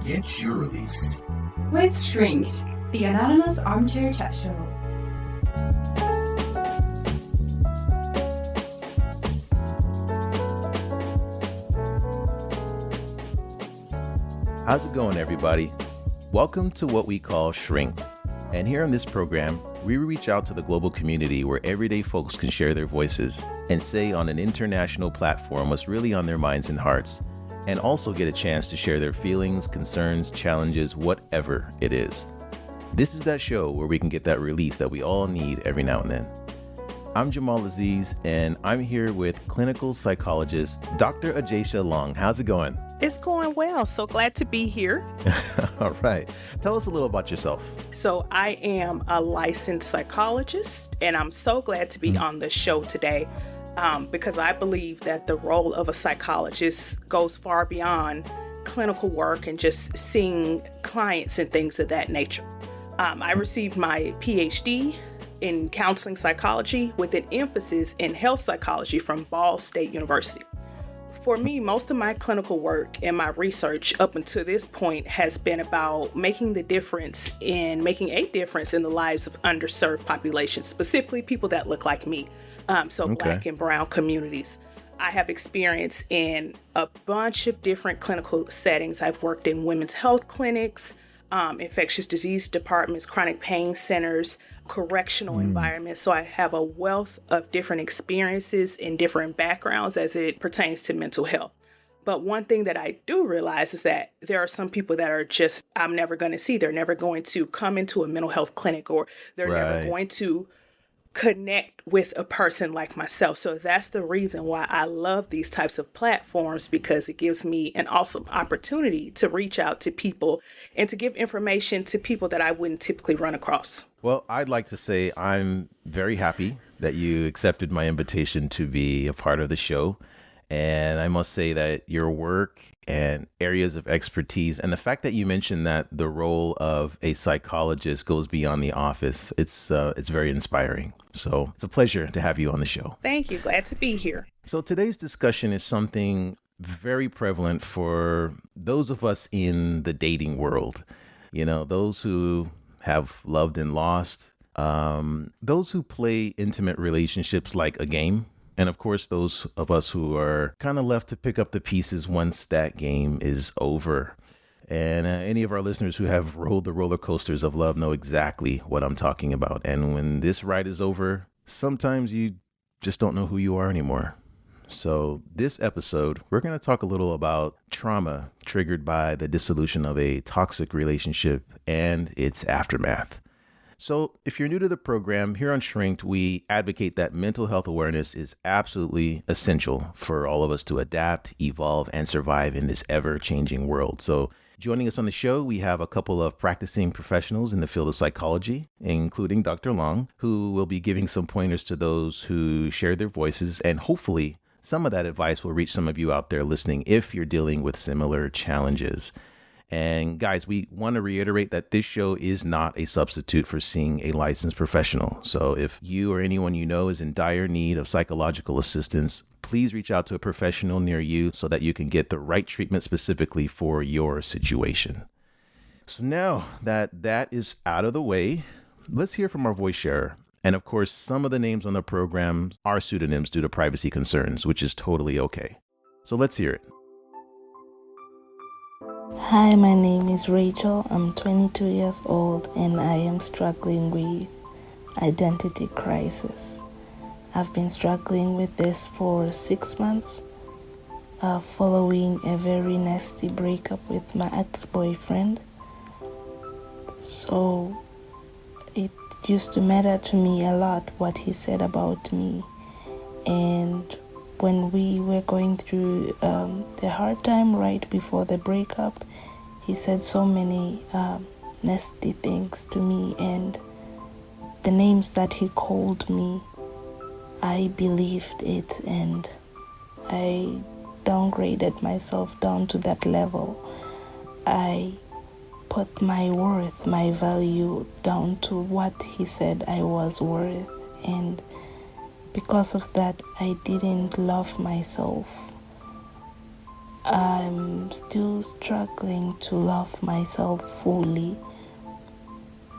Get your release. With Shrinked, the anonymous armchair chat show. How's it going, everybody? Welcome to what we call Shrink. And here on this program, we reach out to the global community where everyday folks can share their voices and say on an international platform what's really on their minds and hearts, and also get a chance to share their feelings, concerns, challenges, whatever it is. This is that show where we can get that release that we all need every now and then. I'm Jamal Aziz, and I'm here with clinical psychologist Dr. Ajasha Long. How's it going? It's going well. So glad to be here. All right. Tell us a little about yourself. So I am a licensed psychologist, and I'm so glad to be on the show today because I believe that the role of a psychologist goes far beyond clinical work and just seeing clients and things of that nature. I received my PhD in counseling psychology with an emphasis in health psychology from Ball State University. For me, most of my clinical work and my research up until this point has been about making a difference in the lives of underserved populations, specifically people that look like me, Black and brown communities. I have experience in a bunch of different clinical settings. I've worked in women's health clinics, infectious disease departments, chronic pain centers, correctional environments. So I have a wealth of different experiences in different backgrounds as it pertains to mental health. But one thing that I do realize is that there are some people that are just, I'm never going to see. They're never going to come into a mental health clinic, or they're never going to connect with a person like myself. So that's the reason why I love these types of platforms, because it gives me an awesome opportunity to reach out to people and to give information to people that I wouldn't typically run across. Well, I'd like to say I'm very happy that you accepted my invitation to be a part of the show. And I must say that your work and areas of expertise, and the fact that you mentioned that the role of a psychologist goes beyond the office, it's very inspiring. So it's a pleasure to have you on the show. Thank you. Glad to be here. So today's discussion is something very prevalent for those of us in the dating world. You know, those who have loved and lost, those who play intimate relationships like a game. And of course, those of us who are kind of left to pick up the pieces once that game is over. And any of our listeners who have rode the roller coasters of love know exactly what I'm talking about. And when this ride is over, sometimes you just don't know who you are anymore. So this episode, we're going to talk a little about trauma triggered by the dissolution of a toxic relationship and its aftermath. So if you're new to the program, here on Shrinked, we advocate that mental health awareness is absolutely essential for all of us to adapt, evolve, and survive in this ever-changing world. So joining us on the show, we have a couple of practicing professionals in the field of psychology, including Dr. Long, who will be giving some pointers to those who share their voices, and hopefully some of that advice will reach some of you out there listening if you're dealing with similar challenges. And guys, we want to reiterate that this show is not a substitute for seeing a licensed professional. So if you or anyone you know is in dire need of psychological assistance, please reach out to a professional near you so that you can get the right treatment specifically for your situation. So now that that is out of the way, let's hear from our voice sharer. And of course, some of the names on the program are pseudonyms due to privacy concerns, which is totally okay. So let's hear it. Hi, my name is Rachel. I'm 22 years old and I am struggling with identity crisis. I've been struggling with this for 6 months, following a very nasty breakup with my ex-boyfriend. So it used to matter to me a lot what he said about me. And when we were going through the hard time right before the breakup, he said so many nasty things to me, and the names that he called me, I believed it, and I downgraded myself down to that level. I put my worth, my value down to what he said I was worth, and because of that, I didn't love myself. I'm still struggling to love myself fully.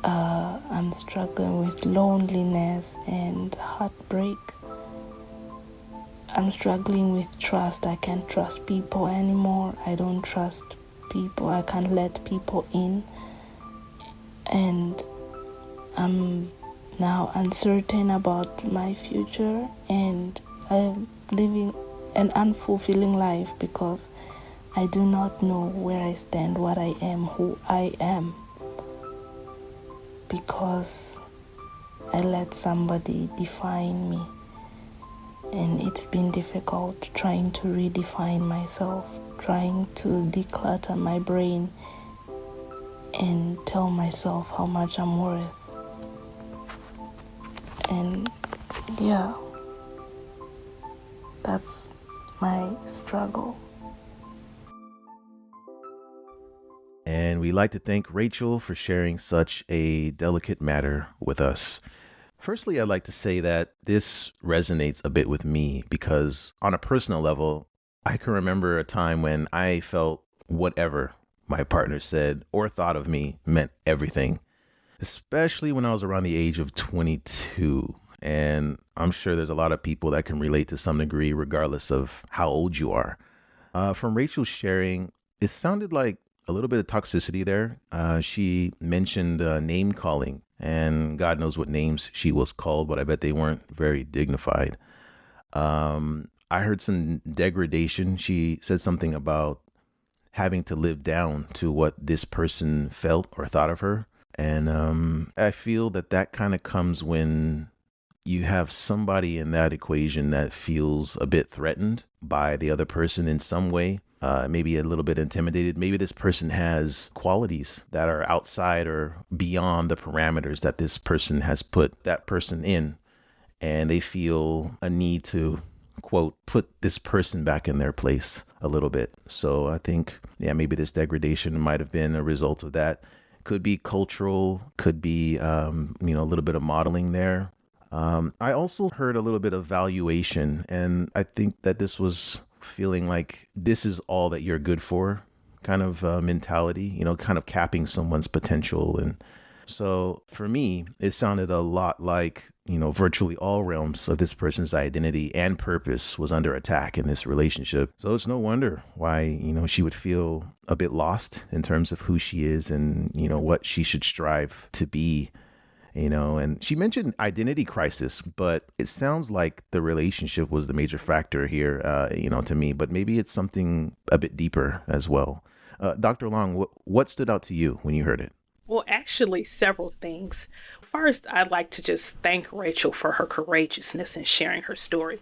I'm struggling with loneliness and heartbreak. I'm struggling with trust. I can't trust people anymore. I don't trust people. I can't let people in. And I'm now uncertain about my future, and I'm living an unfulfilling life because I do not know where I stand, what I am, who I am, because I let somebody define me. And it's been difficult trying to redefine myself, trying to declutter my brain and tell myself how much I'm worth. And yeah, that's my struggle. And we'd like to thank Rachel for sharing such a delicate matter with us. Firstly, I'd like to say that this resonates a bit with me because on a personal level, I can remember a time when I felt whatever my partner said or thought of me meant everything, especially when I was around the age of 22. And I'm sure there's a lot of people that can relate to some degree, regardless of how old you are. From Rachel's sharing, it sounded like a little bit of toxicity there. She mentioned name calling, and God knows what names she was called, but I bet they weren't very dignified. I heard some degradation. She said something about having to live down to what this person felt or thought of her. And I feel that that kind of comes when you have somebody in that equation that feels a bit threatened by the other person in some way, maybe a little bit intimidated. Maybe this person has qualities that are outside or beyond the parameters that this person has put that person in, and they feel a need to, quote, put this person back in their place a little bit. So I think, yeah, maybe this degradation might have been a result of that. Could be cultural, could be, a little bit of modeling there. I also heard a little bit of valuation, and I think that this was feeling like this is all that you're good for kind of mentality, kind of capping someone's potential. And so for me, it sounded a lot like, virtually all realms of this person's identity and purpose was under attack in this relationship. So it's no wonder why, she would feel a bit lost in terms of who she is and, what she should strive to be. And she mentioned identity crisis, but it sounds like the relationship was the major factor here, to me, but maybe it's something a bit deeper as well. Dr. Long, what stood out to you when you heard it? Well, actually, several things. First, I'd like to just thank Rachel for her courageousness in sharing her story.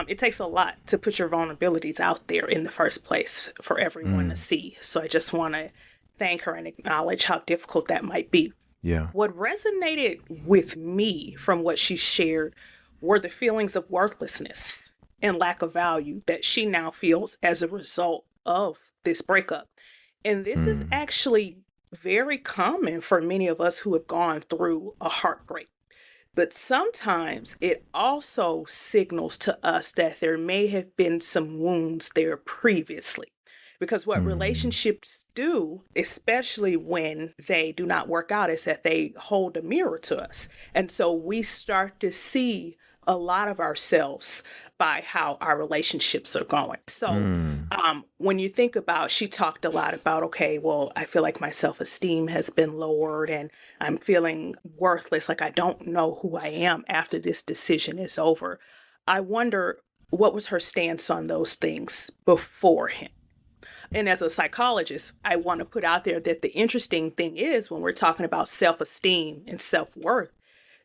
It takes a lot to put your vulnerabilities out there in the first place for everyone to see. So I just want to thank her and acknowledge how difficult that might be. Yeah. What resonated with me from what she shared were the feelings of worthlessness and lack of value that she now feels as a result of this breakup. And this is actually very common for many of us who have gone through a heartbreak. But sometimes it also signals to us that there may have been some wounds there previously. Because what relationships do, especially when they do not work out, is that they hold a mirror to us. And so we start to see a lot of ourselves by how our relationships are going. So when you think about, she talked a lot about, okay, well, I feel like my self-esteem has been lowered and I'm feeling worthless, like I don't know who I am after this decision is over. I wonder what was her stance on those things beforehand. And as a psychologist, I want to put out there that the interesting thing is when we're talking about self-esteem and self-worth,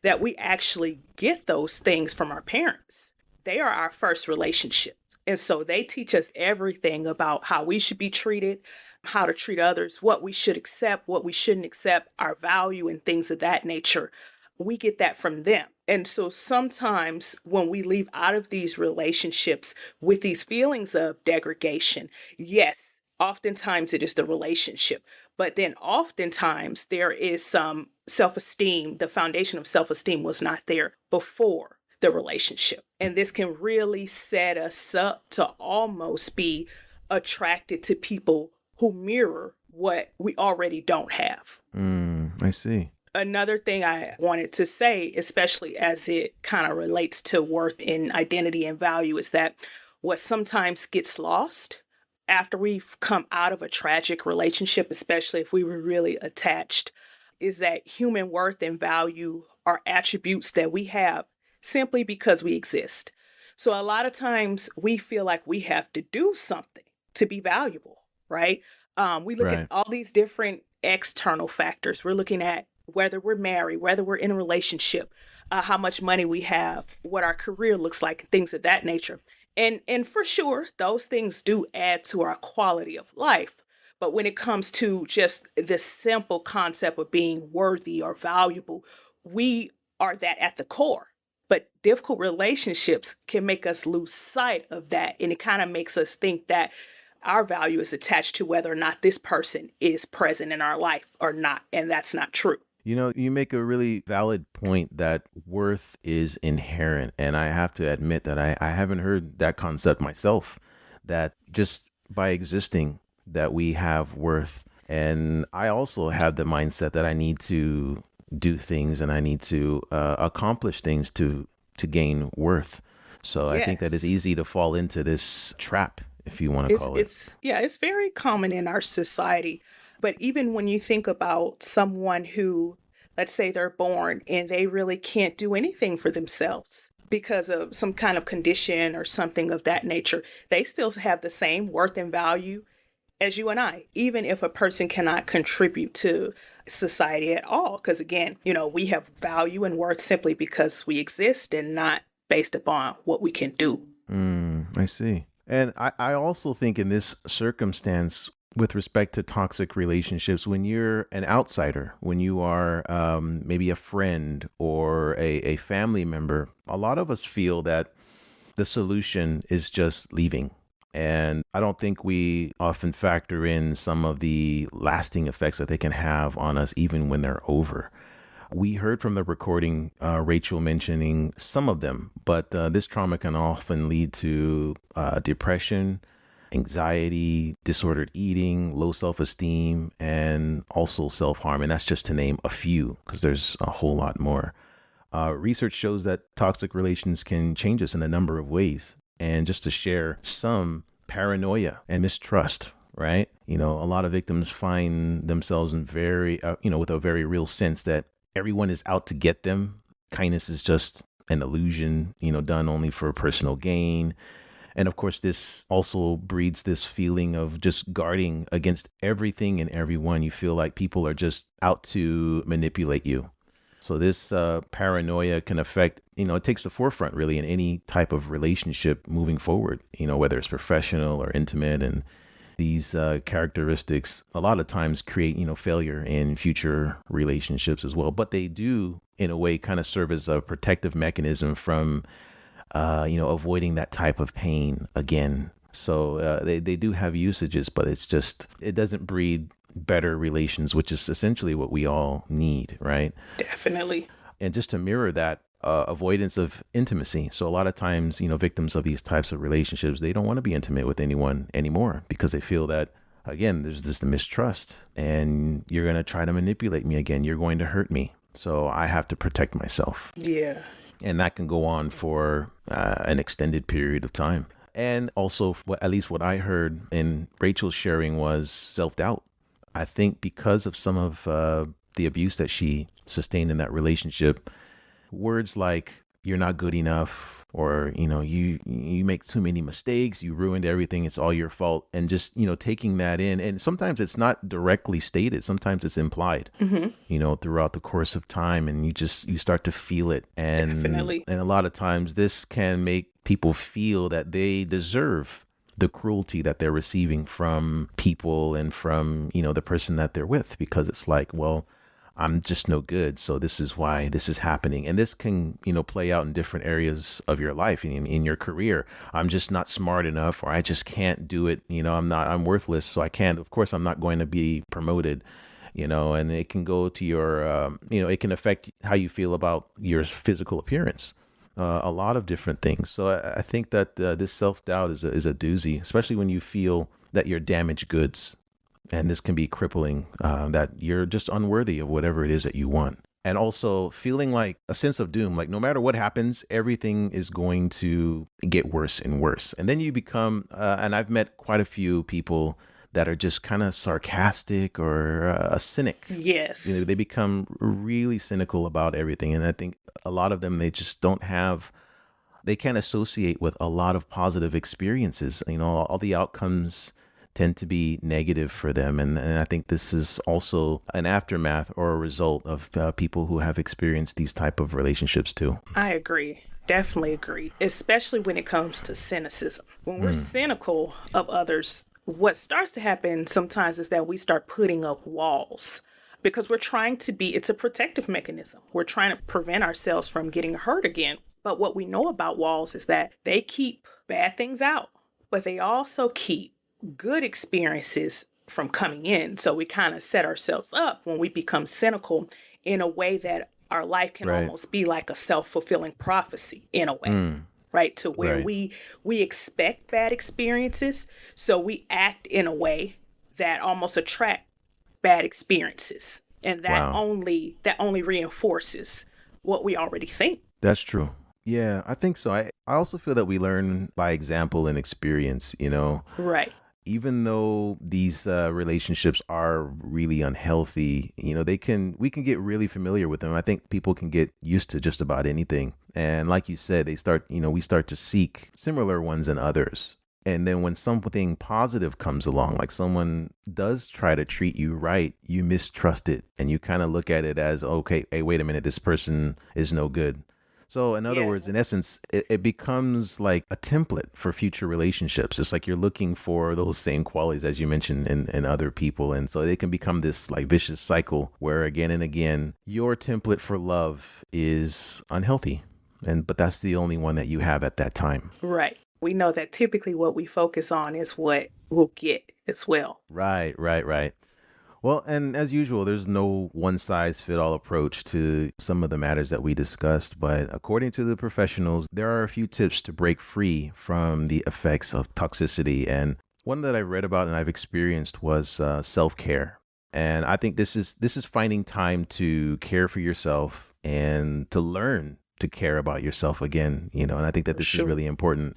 that we actually get those things from our parents. They are our first relationships. And so they teach us everything about how we should be treated, how to treat others, what we should accept, what we shouldn't accept, our value and things of that nature. We get that from them. And so sometimes when we leave out of these relationships with these feelings of degradation, yes, oftentimes it is the relationship, but then oftentimes there is some self-esteem. The foundation of self-esteem was not there before the relationship. And this can really set us up to almost be attracted to people who mirror what we already don't have. I see. Another thing I wanted to say, especially as it kind of relates to worth and identity and value, is that what sometimes gets lost after we've come out of a tragic relationship, especially if we were really attached, is that human worth and value are attributes that we have simply because we exist. So a lot of times we feel like we have to do something to be valuable, right? We look at Right. all these different external factors. We're looking at whether we're married, whether we're in a relationship, how much money we have, what our career looks like, things of that nature. And for sure, those things do add to our quality of life. But when it comes to just the simple concept of being worthy or valuable, we are that at the core. But difficult relationships can make us lose sight of that. And it kind of makes us think that our value is attached to whether or not this person is present in our life or not. And that's not true. You know, you make a really valid point that worth is inherent. And I have to admit that I haven't heard that concept myself, that just by existing, that we have worth. And I also have the mindset that I need to do things and I need to accomplish things to gain worth. So I think that it's Yes. easy to fall into this trap, if you want to call it. It's very common in our society. But even when you think about someone who, let's say they're born and they really can't do anything for themselves because of some kind of condition or something of that nature, they still have the same worth and value as you and I, even if a person cannot contribute to society at all. Because again, we have value and worth simply because we exist and not based upon what we can do. I see. And I also think in this circumstance, with respect to toxic relationships, when you're an outsider, when you are maybe a friend or a family member, a lot of us feel that the solution is just leaving. And I don't think we often factor in some of the lasting effects that they can have on us, even when they're over. We heard from the recording, Rachel mentioning some of them, but this trauma can often lead to depression, anxiety, disordered eating, low self-esteem, and also self-harm. And that's just to name a few, because there's a whole lot more. Research shows that toxic relations can change us in a number of ways. And just to share some, paranoia and mistrust, right? A lot of victims find themselves in with a very real sense that everyone is out to get them. Kindness is just an illusion, done only for personal gain. And of course, this also breeds this feeling of just guarding against everything and everyone. You feel like people are just out to manipulate you. So this paranoia can affect, it takes the forefront really in any type of relationship moving forward, whether it's professional or intimate. And these characteristics a lot of times create, failure in future relationships as well. But they do, in a way, kind of serve as a protective mechanism from avoiding that type of pain again. So they do have usages, but it doesn't breed better relations, which is essentially what we all need, right? Definitely. And just to mirror that, avoidance of intimacy. So a lot of times, victims of these types of relationships, they don't want to be intimate with anyone anymore because they feel that, again, there's this mistrust and you're going to try to manipulate me again. You're going to hurt me. So I have to protect myself. Yeah. And that can go on for an extended period of time. And also, at least what I heard in Rachel's sharing was self-doubt. I think because of some of the abuse that she sustained in that relationship, words like "you're not good enough" or you make too many mistakes, you ruined everything, it's all your fault, and just taking that in. And sometimes it's not directly stated, sometimes it's implied, throughout the course of time, and you start to feel it. And Definitely. And a lot of times this can make people feel that they deserve the cruelty that they're receiving from people and from, the person that they're with, because it's like, well, I'm just no good. So this is why this is happening. And this can, play out in different areas of your life, in your career. I'm just not smart enough, or I just can't do it. I'm worthless. So of course, I'm not going to be promoted, and it can go to your, it can affect how you feel about your physical appearance. A lot of different things. So I think that this self-doubt is a doozy, especially when you feel that you're damaged goods. And this can be crippling, that you're just unworthy of whatever it is that you want. And also feeling like a sense of doom, like no matter what happens, everything is going to get worse and worse. And then you become, and I've met quite a few people that are just kind of sarcastic or a cynic. Yes. You know, they become really cynical about everything. And I think a lot of them, they just don't have, they can't associate with a lot of positive experiences. You know, all the outcomes tend to be negative for them. And I think this is also an aftermath or a result of people who have experienced these type of relationships too. I agree. Definitely agree. Especially when it comes to cynicism. When we're cynical of others, what starts to happen sometimes is that we start putting up walls because we're trying to be, it's a protective mechanism. We're trying to prevent ourselves from getting hurt again. But what we know about walls is that they keep bad things out, but they also keep good experiences from coming in. So we kind of set ourselves up when we become cynical in a way that our life can almost be like a self-fulfilling prophecy in a way, right? To where we expect bad experiences. So we act in a way that almost attract bad experiences. And that only reinforces what we already think. That's true. Yeah, I think so. I also feel that we learn by example and experience, you know. Right. Even though these relationships are really unhealthy, you know, we can get really familiar with them. I think people can get used to just about anything. And like you said, we start to seek similar ones in others. And then when something positive comes along, like someone does try to treat you right, you mistrust it. And you kind of look at it as, okay, hey, wait a minute, this person is no good. So in other words, in essence, it becomes like a template for future relationships. It's like you're looking for those same qualities as you mentioned in other people. And so they can become this like vicious cycle where again and again, your template for love is unhealthy. But that's the only one that you have at that time. Right. We know that typically what we focus on is what we'll get as well. Right. Well, and as usual, there's no one size fit all approach to some of the matters that we discussed. But according to the professionals, there are a few tips to break free from the effects of toxicity. And one that I read about and I've experienced was self-care. And I think this is finding time to care for yourself and to learn to care about yourself again, you know, and I think that this is really important.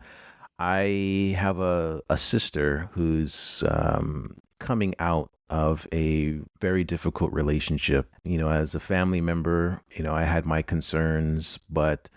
I have a sister who's coming out of a very difficult relationship. You know, as a family member, you know, I had my concerns, but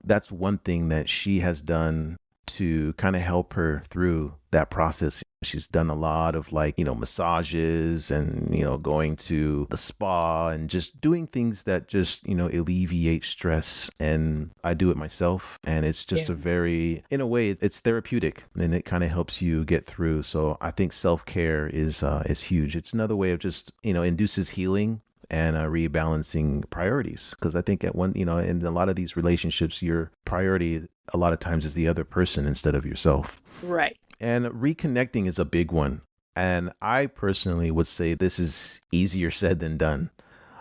that's one thing that she has done to kind of help her through that process. She's done a lot of massages and, going to the spa and just doing things that just, alleviate stress. And I do it myself. And it's just in a way, it's therapeutic and it kind of helps you get through. So I think self-care is huge. It's another way of just, induces healing and rebalancing priorities. Because I think in a lot of these relationships, your priority a lot of times is the other person instead of yourself. Right. And reconnecting is a big one. And I personally would say this is easier said than done.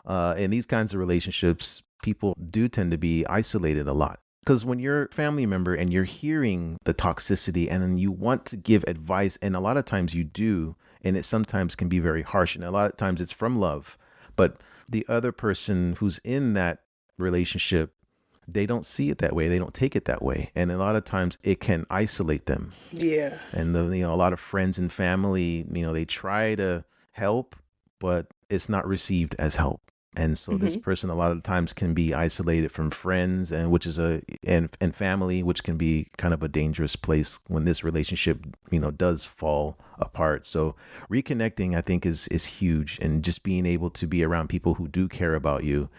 In these kinds of relationships, people do tend to be isolated a lot. Because when you're a family member and you're hearing the toxicity and then you want to give advice, and a lot of times you do, and it sometimes can be very harsh. And a lot of times it's from love. But the other person who's in that relationship, they don't see it that way. They don't take it that way. And a lot of times it can isolate them. Yeah. And a lot of friends and family, they try to help, but it's not received as help. And so this person a lot of times can be isolated from friends, and which is and family, which can be kind of a dangerous place when this relationship, does fall apart. So reconnecting, I think, is huge, and just being able to be around people who do care about you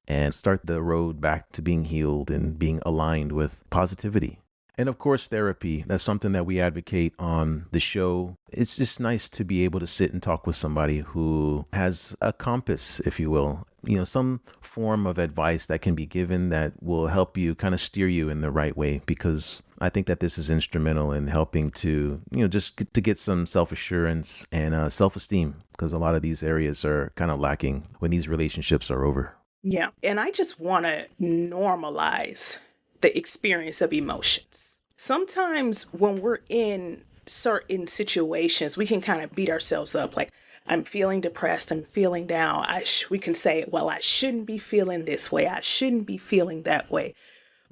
and start the road back to being healed and being aligned with positivity. And of course, therapy. That's something that we advocate on the show. It's just nice to be able to sit and talk with somebody who has a compass, if you will, some form of advice that can be given that will help you kind of steer you in the right way. Because I think that this is instrumental in helping to, just to get some self-assurance and self-esteem, because a lot of these areas are kind of lacking when these relationships are over. Yeah. And I just want to normalize the experience of emotions. Sometimes when we're in certain situations, we can kind of beat ourselves up. Like, I'm feeling depressed, I'm feeling down. We can say, well, I shouldn't be feeling this way. I shouldn't be feeling that way.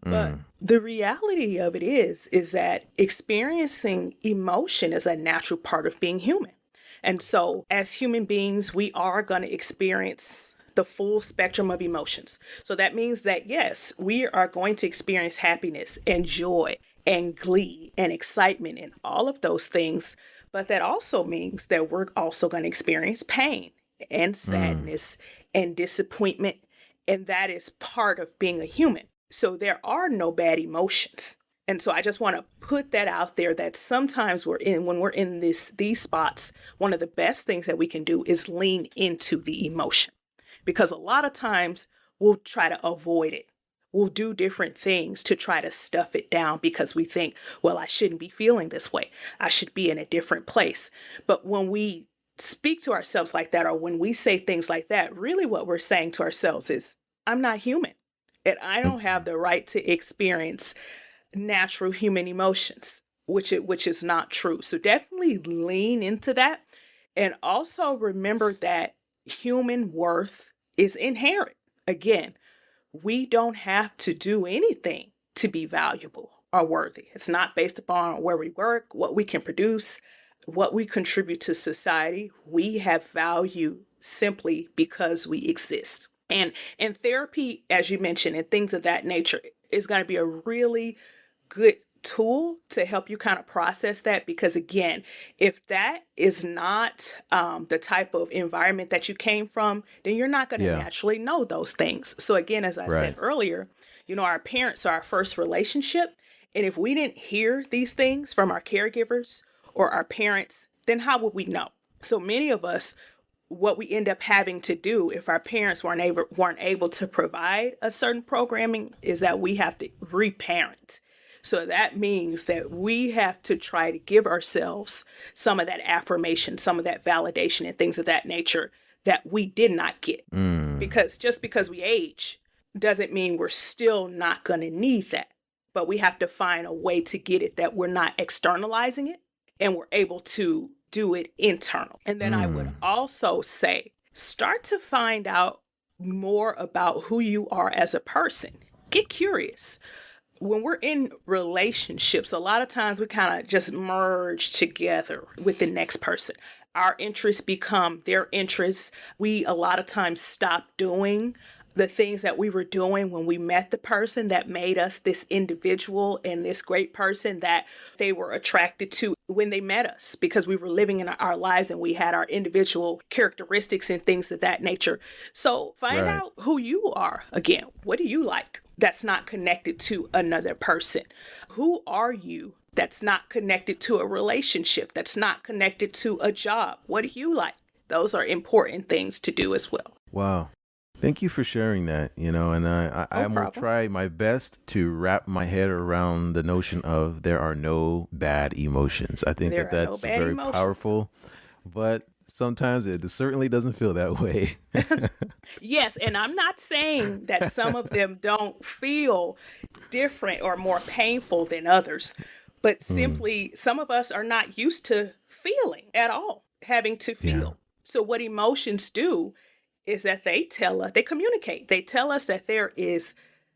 But the reality of it is that experiencing emotion is a natural part of being human. And so as human beings, we are going to experience the full spectrum of emotions. So that means that, yes, we are going to experience happiness and joy and glee and excitement and all of those things. But that also means that we're also going to experience pain and sadness and disappointment. And that is part of being a human. So there are no bad emotions. And so I just want to put that out there, that sometimes when we're in these spots, one of the best things that we can do is lean into the emotion. Because a lot of times we'll try to avoid it. We'll do different things to try to stuff it down because we think, well, I shouldn't be feeling this way. I should be in a different place. But when we speak to ourselves like that, or when we say things like that, really what we're saying to ourselves is, I'm not human. And I don't have the right to experience natural human emotions, which is not true. So definitely lean into that. And also remember that human worth is inherent. Again, we don't have to do anything to be valuable or worthy. It's not based upon where we work, what we can produce, what we contribute to society. We have value simply because we exist. And therapy, as you mentioned, and things of that nature is going to be a really good tool to help you kind of process that. Because again, if that is not the type of environment that you came from, then you're not going to naturally know those things. So again, as I said earlier, our parents are our first relationship. And if we didn't hear these things from our caregivers or our parents, then how would we know? So many of us, what we end up having to do if our parents weren't able to provide a certain programming is that we have to reparent. So that means that we have to try to give ourselves some of that affirmation, some of that validation and things of that nature that we did not get. Because just because we age doesn't mean we're still not going to need that. But we have to find a way to get it that we're not externalizing it and we're able to do it internal. And then I would also say, start to find out more about who you are as a person. Get curious. When we're in relationships, a lot of times we kind of just merge together with the next person. Our interests become their interests. We a lot of times stop doing the things that we were doing when we met the person that made us this individual and this great person that they were attracted to when they met us, because we were living in our lives and we had our individual characteristics and things of that nature. So find out who you are. Again, what do you like that's not connected to another person? Who are you that's not connected to a relationship, that's not connected to a job? What do you like? Those are important things to do as well. Wow. Thank you for sharing that, and I'm going to try my best to wrap my head around the notion of there are no bad emotions. I think that's very powerful, but sometimes it certainly doesn't feel that way. Yes, and I'm not saying that some of them don't feel different or more painful than others, but simply some of us are not used to feeling at all, having to feel. So what emotions do is that they communicate. They tell us that there is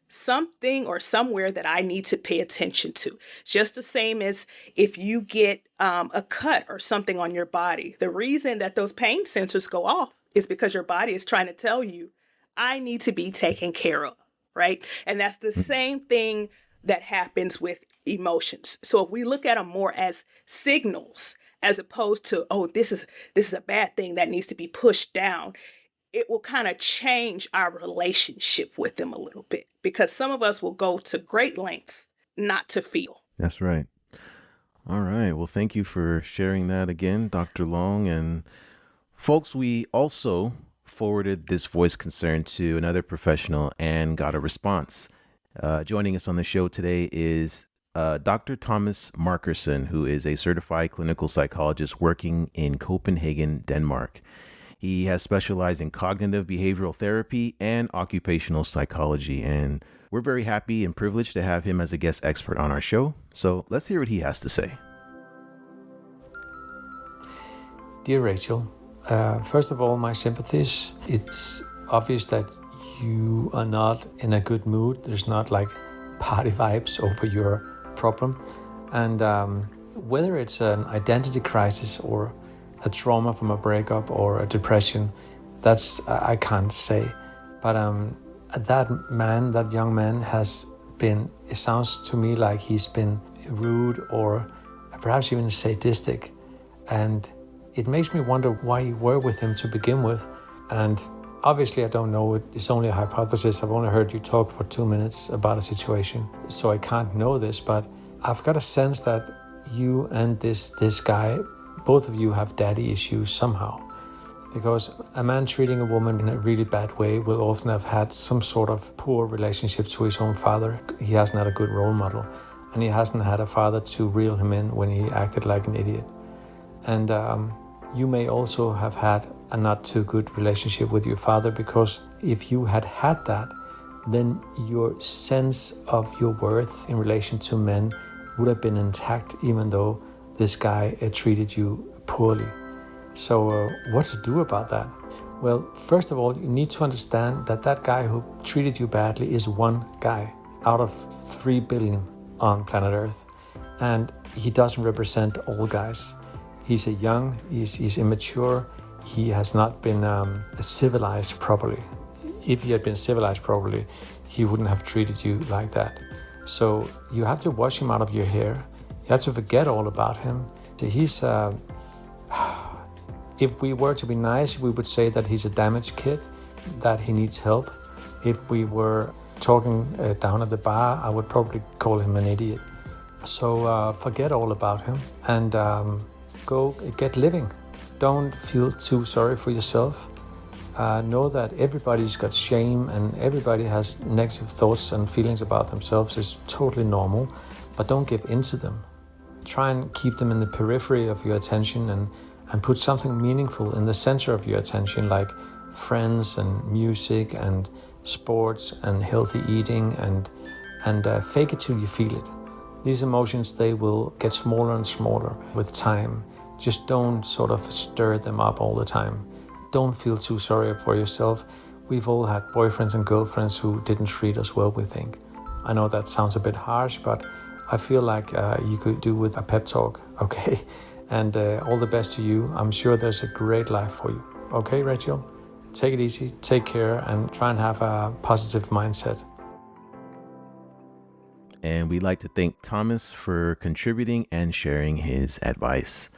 something or somewhere that I need to pay attention to. Just the same as if you get a cut or something on your body. The reason that those pain sensors go off is because your body is trying to tell you, I need to be taken care of, right? And that's the same thing that happens with emotions. So if we look at them more as signals, as opposed to, oh, this is a bad thing that needs to be pushed down, it will kind of change our relationship with them a little bit, because some of us will go to great lengths not to feel. That's right. All right. Well, thank you for sharing that again, Dr. Long. And folks, we also forwarded this voice concern to another professional and got a response. Joining us on the show today is Dr. Thomas Markersen, who is a certified clinical psychologist working in Copenhagen, Denmark. He has specialized in cognitive behavioral therapy and occupational psychology, and we're very happy and privileged to have him as a guest expert on our show. So let's hear what he has to say. Dear Rachel, first of all, my sympathies. It's obvious that you are not in a good mood. There's not like party vibes over your problem. And whether it's an identity crisis or a trauma from a breakup or a depression, that's I can't say. But that young man has been, it sounds to me like he's been rude or perhaps even sadistic. And it makes me wonder why you were with him to begin with. And obviously I don't know, it's only a hypothesis. I've only heard you talk for 2 minutes about a situation, so I can't know this, but I've got a sense that you and this guy, both of you have daddy issues somehow. Because a man treating a woman in a really bad way will often have had some sort of poor relationship to his own father. He hasn't had a good role model, and he hasn't had a father to reel him in when he acted like an idiot. And you may also have had a not too good relationship with your father, because if you had had that, then your sense of your worth in relation to men would have been intact, even though this guy treated you poorly. So what to do about that? Well, first of all, you need to understand that that guy who treated you badly is one guy out of 3 billion on planet Earth. And he doesn't represent all guys. He's he's immature. He has not been civilized properly. If he had been civilized properly, he wouldn't have treated you like that. So you have to wash him out of your hair. You have to forget all about him. He's, if we were to be nice, we would say that he's a damaged kid, that he needs help. If we were talking down at the bar, I would probably call him an idiot. So forget all about him and go get living. Don't feel too sorry for yourself. Know that everybody's got shame and everybody has negative thoughts and feelings about themselves. It's totally normal, but don't give in to them. Try and keep them in the periphery of your attention and put something meaningful in the center of your attention, like friends and music and sports and healthy eating and fake it till you feel it. These emotions, they will get smaller and smaller with time. Just don't sort of stir them up all the time. Don't feel too sorry for yourself. We've all had boyfriends and girlfriends who didn't treat us well, we think. I know that sounds a bit harsh, but I feel like you could do with a pep talk, okay? And all the best to you. I'm sure there's a great life for you. Okay, Rachel? Take it easy, take care, and try and have a positive mindset. And we'd like to thank Thomas for contributing and sharing his advice.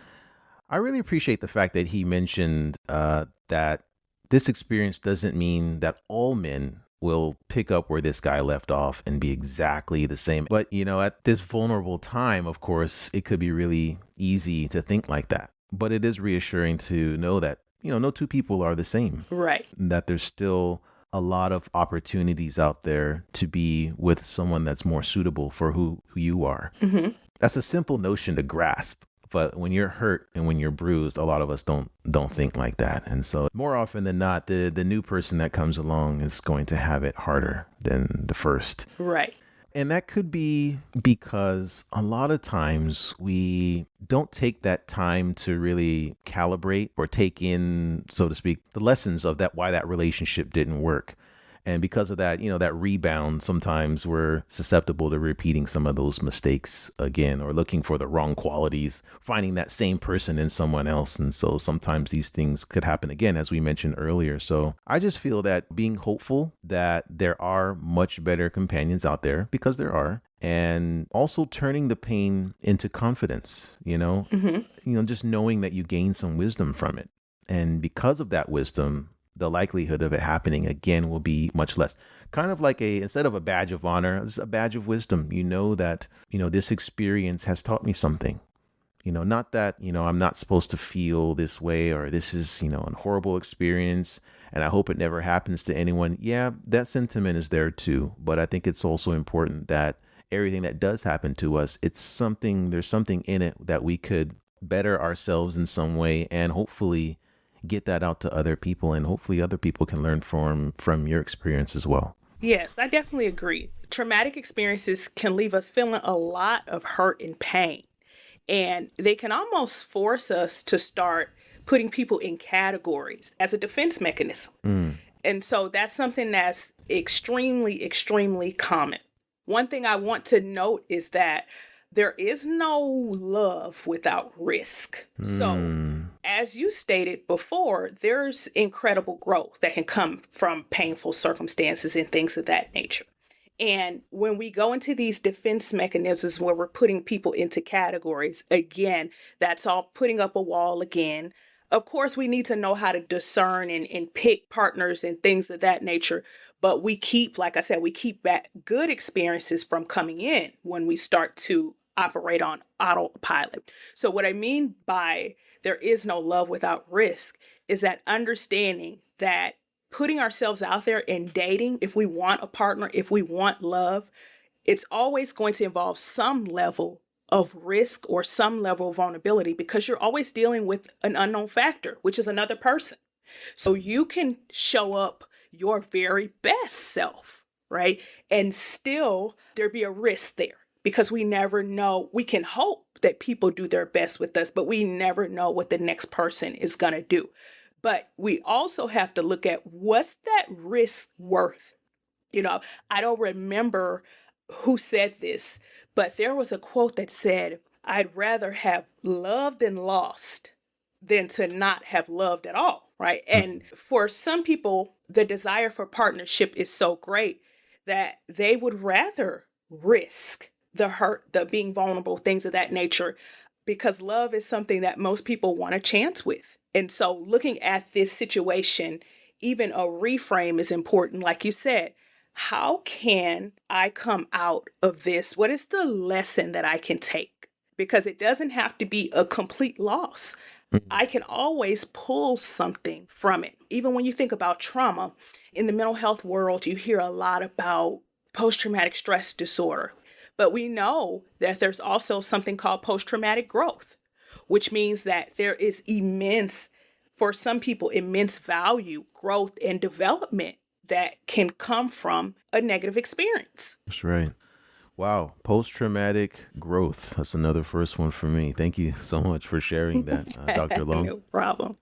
I really appreciate the fact that he mentioned that this experience doesn't mean that all men will pick up where this guy left off and be exactly the same. But, you know, at this vulnerable time, of course, it could be really easy to think like that. But it is reassuring to know that, you know, no two people are the same. Right. That there's still a lot of opportunities out there to be with someone that's more suitable for who you are. Mm-hmm. That's a simple notion to grasp. But when you're hurt and when you're bruised, a lot of us don't think like that. And so more often than not, the new person that comes along is going to have it harder than the first. Right. And that could be because a lot of times we don't take that time to really calibrate or take in, so to speak, the lessons of that, why that relationship didn't work. And because of that, you know, that rebound, sometimes we're susceptible to repeating some of those mistakes again, or looking for the wrong qualities, finding that same person in someone else. And so sometimes these things could happen again, as we mentioned earlier. So I just feel that being hopeful that there are much better companions out there, because there are, and also turning the pain into confidence, you know, just knowing that you gain some wisdom from it. And because of that wisdom, the likelihood of it happening again will be much less. Kind of like instead of a badge of honor, it's a badge of wisdom. You know that, this experience has taught me something. Not that, I'm not supposed to feel this way, or this is, a horrible experience and I hope it never happens to anyone. Yeah, that sentiment is there too. But I think it's also important that everything that does happen to us, there's something in it that we could better ourselves in some way, and hopefully get that out to other people, and hopefully other people can learn from your experience as well. Yes, I definitely agree. Traumatic experiences can leave us feeling a lot of hurt and pain, and they can almost force us to start putting people in categories as a defense mechanism. And so that's something that's extremely, extremely common. One thing I want to note is that there is no love without risk. So, as you stated before, there's incredible growth that can come from painful circumstances and things of that nature. And when we go into these defense mechanisms where we're putting people into categories, again, that's all putting up a wall again. Of course, we need to know how to discern and pick partners and things of that nature. But we keep, like I said, we keep back good experiences from coming in when we start to operate on autopilot. So what I mean by there is no love without risk is that understanding that putting ourselves out there and dating, if we want a partner, if we want love, it's always going to involve some level of risk or some level of vulnerability because you're always dealing with an unknown factor, which is another person. So you can show up your very best self, right? And still there be a risk there because we never know. We can hope that people do their best with us, but we never know what the next person is going to do. But we also have to look at what's that risk worth? You know, I don't remember who said this, but there was a quote that said, I'd rather have loved and lost than to not have loved at all, right? And for some people, the desire for partnership is so great that they would rather risk the hurt, the being vulnerable, things of that nature, because love is something that most people want a chance with. And so looking at this situation, even a reframe is important. Like you said, how can I come out of this? What is the lesson that I can take? Because it doesn't have to be a complete loss. I can always pull something from it. Even when you think about trauma, in the mental health world, you hear a lot about post-traumatic stress disorder. But we know that there's also something called post-traumatic growth, which means that there is for some people, immense value, growth, and development that can come from a negative experience. That's right. Wow. Post-traumatic growth. That's another first one for me. Thank you so much for sharing that, Dr. Long. No problem.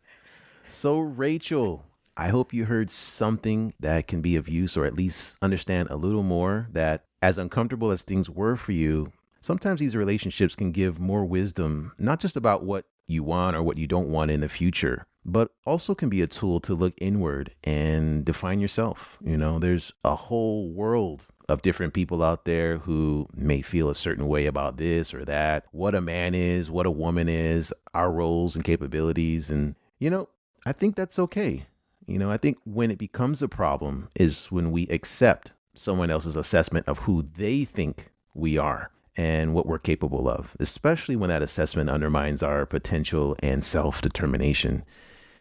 So, Rachel, I hope you heard something that can be of use or at least understand a little more that as uncomfortable as things were for you, sometimes these relationships can give more wisdom, not just about what you want or what you don't want in the future, but also can be a tool to look inward and define yourself. You know, there's a whole world of different people out there who may feel a certain way about this or that, what a man is, what a woman is, our roles and capabilities. And, you know, I think that's okay. You know, I think when it becomes a problem is when we accept someone else's assessment of who they think we are and what we're capable of, especially when that assessment undermines our potential and self-determination.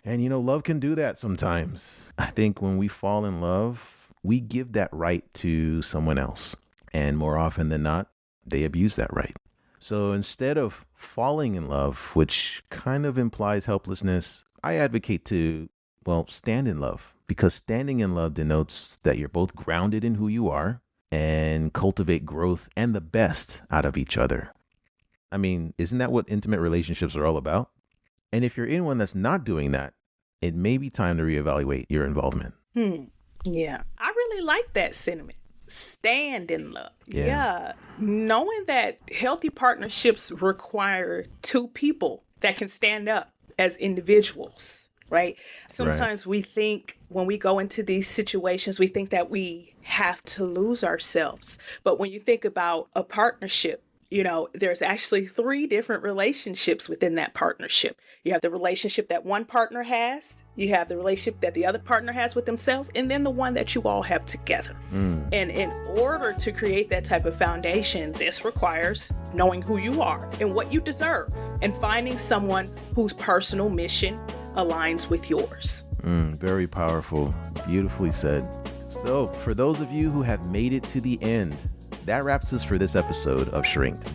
And, you know, love can do that sometimes. I think when we fall in love, we give that right to someone else. And more often than not, they abuse that right. So instead of falling in love, which kind of implies helplessness, I advocate to, stand in love. Because standing in love denotes that you're both grounded in who you are and cultivate growth and the best out of each other. I mean, isn't that what intimate relationships are all about? And if you're in one that's not doing that, it may be time to reevaluate your involvement. Yeah, I really like that sentiment. Stand in love. Yeah. Knowing that healthy partnerships require two people that can stand up as individuals. Right? Sometimes we think when we go into these situations, we think that we have to lose ourselves. But when you think about a partnership, you know, there's actually 3 different relationships within that partnership. You have the relationship that one partner has, you have the relationship that the other partner has with themselves, and then the one that you all have together. And in order to create that type of foundation, this requires knowing who you are and what you deserve and finding someone whose personal mission aligns with yours. Very powerful. Beautifully said. So for those of you who have made it to the end, that wraps us for this episode of Shrinked.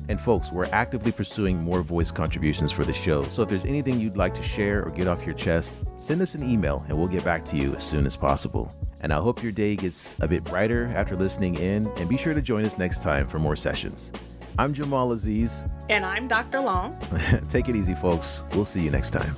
And folks, we're actively pursuing more voice contributions for the show. So if there's anything you'd like to share or get off your chest, send us an email and we'll get back to you as soon as possible. And I hope your day gets a bit brighter after listening in, and be sure to join us next time for more sessions. I'm Jamal Aziz. And I'm Dr. Long. Take it easy, folks. We'll see you next time.